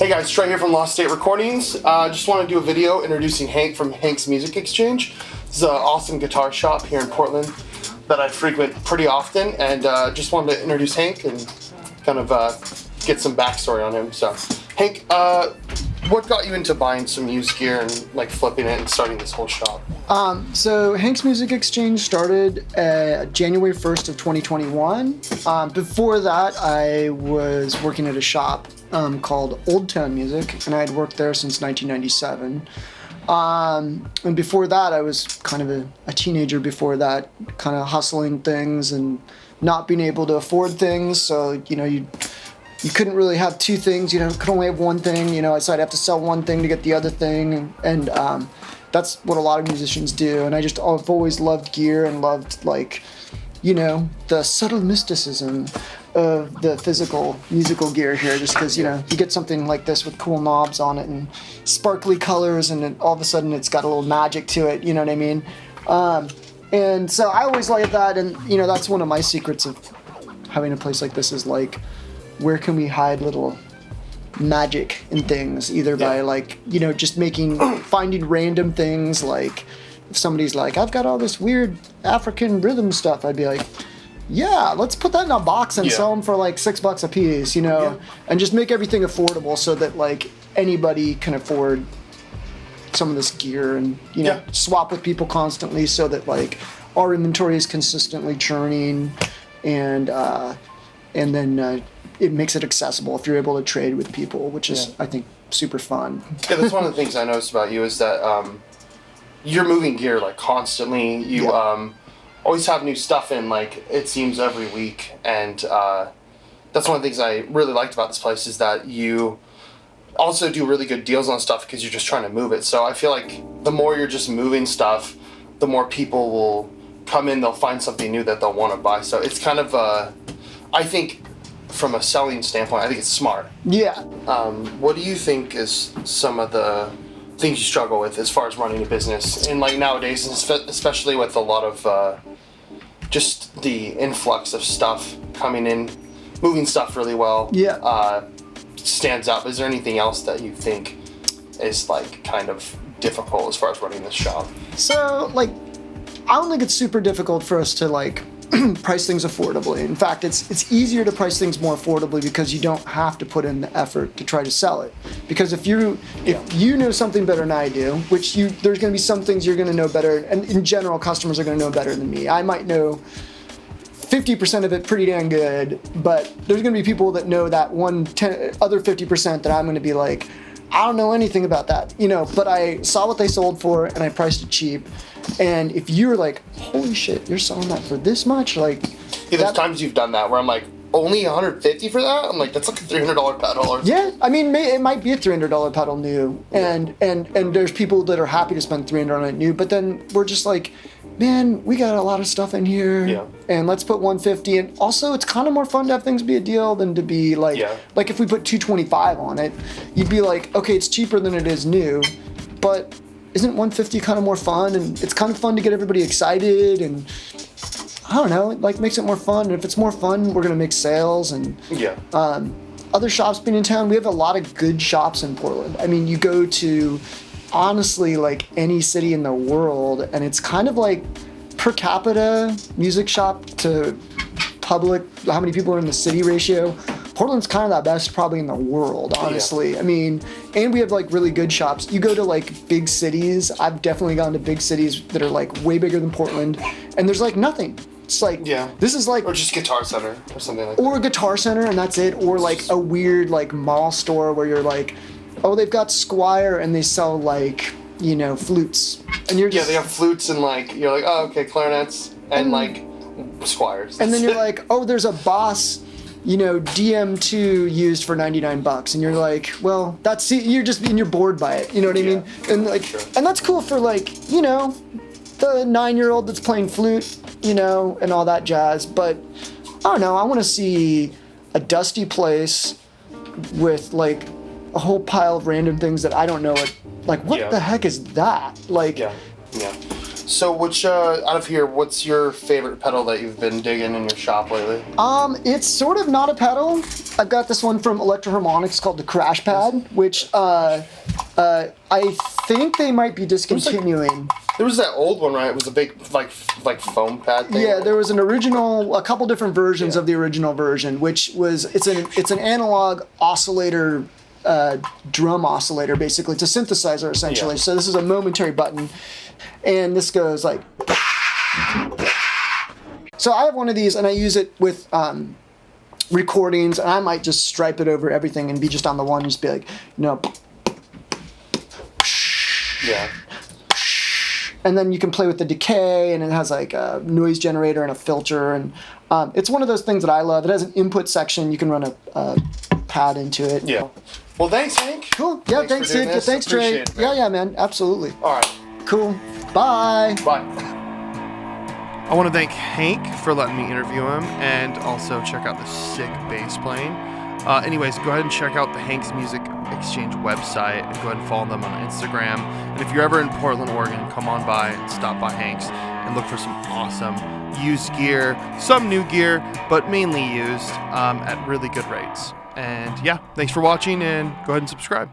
Hey guys, Trey here from Lost State Recordings. Just want to do a video introducing Hank from Hank's Music Exchange. This is an awesome guitar shop here in Portland that I frequent pretty often, and just wanted to introduce Hank and kind of get some backstory on him. So, Hank, what got you into buying some used gear and like flipping it and starting this whole shop? So Hank's Music Exchange started January 1st of 2021. Before that, I was working at a shop called Old Town Music, and I had worked there since 1997. And before that, I was kind of a teenager before that, kind of hustling things and not being able to afford things. So, you couldn't really have two things, could only have one thing, so I'd have to sell one thing to get the other thing. And that's what a lot of musicians do. And I've always loved gear and loved, the subtle mysticism of the physical musical gear here, just because, you get something like this with cool knobs on it and sparkly colors, and then all of a sudden it's got a little magic to it, you know what I mean? And so I always like that, and, that's one of my secrets of having a place like this is, where can we hide little magic in things, either by just finding random things, like if somebody's like, I've got all this weird African rhythm stuff, I'd be like, yeah, let's put that in a box and sell them for like $6 a piece, and just make everything affordable so that anybody can afford some of this gear, and swap with people constantly so that our inventory is consistently churning, and then it makes it accessible if you're able to trade with people, which is, I think, super fun. Yeah, that's one of the things I noticed about you is that you're moving gear constantly. You always have new stuff in, it seems, every week. And that's one of the things I really liked about this place is that you also do really good deals on stuff because you're just trying to move it. So I feel like the more you're just moving stuff, the more people will come in, they'll find something new that they'll want to buy. So it's kind of, I think, from a selling standpoint, I think it's smart. Yeah. What do you think is some of the things you struggle with as far as running a business? And nowadays, especially with a lot of just the influx of stuff coming in, moving stuff really well. Yeah. Stands out. Is there anything else that you think is kind of difficult as far as running this shop? So I don't think it's super difficult for us to price things affordably. In fact, it's easier to price things more affordably because you don't have to put in the effort to try to sell it. Because if you know something better than I do, which there's going to be some things you're going to know better, and in general, customers are going to know better than me. I might know 50% of it pretty dang good, but there's going to be people that know that other 50% that I'm going to be like, I don't know anything about that, but I saw what they sold for and I priced it cheap. And if you're like, holy shit, you're selling that for this much? There's times you've done that where I'm like, only $150 for that? I'm like, that's like a $300 pedal. Yeah, I mean, it might be a $300 pedal new, and there's people that are happy to spend $300 on it new, but then we're just like, man, we got a lot of stuff in here, and let's put $150. And also, it's kind of more fun to have things be a deal than to be like if we put $225 on it, you'd be like, okay, it's cheaper than it is new, but isn't $150 kind of more fun? And it's kind of fun to get everybody excited, and I don't know, it makes it more fun. And if it's more fun, we're gonna make sales. And other shops being in town, we have a lot of good shops in Portland. I mean, you go to honestly any city in the world, and it's kind of per capita music shop to public, how many people are in the city ratio. Portland's kind of the best probably in the world, honestly. I mean, and we have really good shops. You go to big cities. I've definitely gone to big cities that are way bigger than Portland, and there's nothing. It's this is or just Guitar Center or something like that. Or a Guitar Center, and that's it. Or a weird mall store where you're oh, they've got Squire and they sell flutes, and you're just, they have flutes and you're like, oh, okay, clarinets and Squires. And then you're like, oh, there's a Boss DM2 used for $99, and you're like, well, you're bored by it, you know what I mean? And and that's cool for the 9-year-old that's playing flute, and all that jazz. But I don't know, I want to see a dusty place with a whole pile of random things that I don't know what the heck is that? So which out of here, what's your favorite pedal that you've been digging in your shop lately? It's sort of not a pedal. I've got this one from Electro Harmonics called the Crash Pad, which I think they might be discontinuing. There was that old one, right? It was a big like foam pad thing. Yeah, there was a couple different versions of the original version, which was it's an analog oscillator, drum oscillator, basically. It's a synthesizer essentially. Yeah. So this is a momentary button, and this goes like. So I have one of these, and I use it with recordings, and I might just stripe it over everything and be just on the one, and just be like, Yeah. And then you can play with the decay, and it has like a noise generator and a filter, and it's one of those things that I love. It has an input section. You can run a pad into it. Yeah. Well, thanks, Hank. Cool. Yeah, thanks, dude. Yeah, thanks, Trey. Appreciate it, man. Yeah, man. Absolutely. All right. Cool. Bye. Bye. I want to thank Hank for letting me interview him, and also check out the sick bass playing. Anyways, go ahead and check out the Hank's Music Exchange website, and go ahead and follow them on Instagram. And if you're ever in Portland, Oregon, come on by and stop by Hank's and look for some awesome used gear, some new gear, but mainly used at really good rates. And yeah, thanks for watching, and go ahead and subscribe.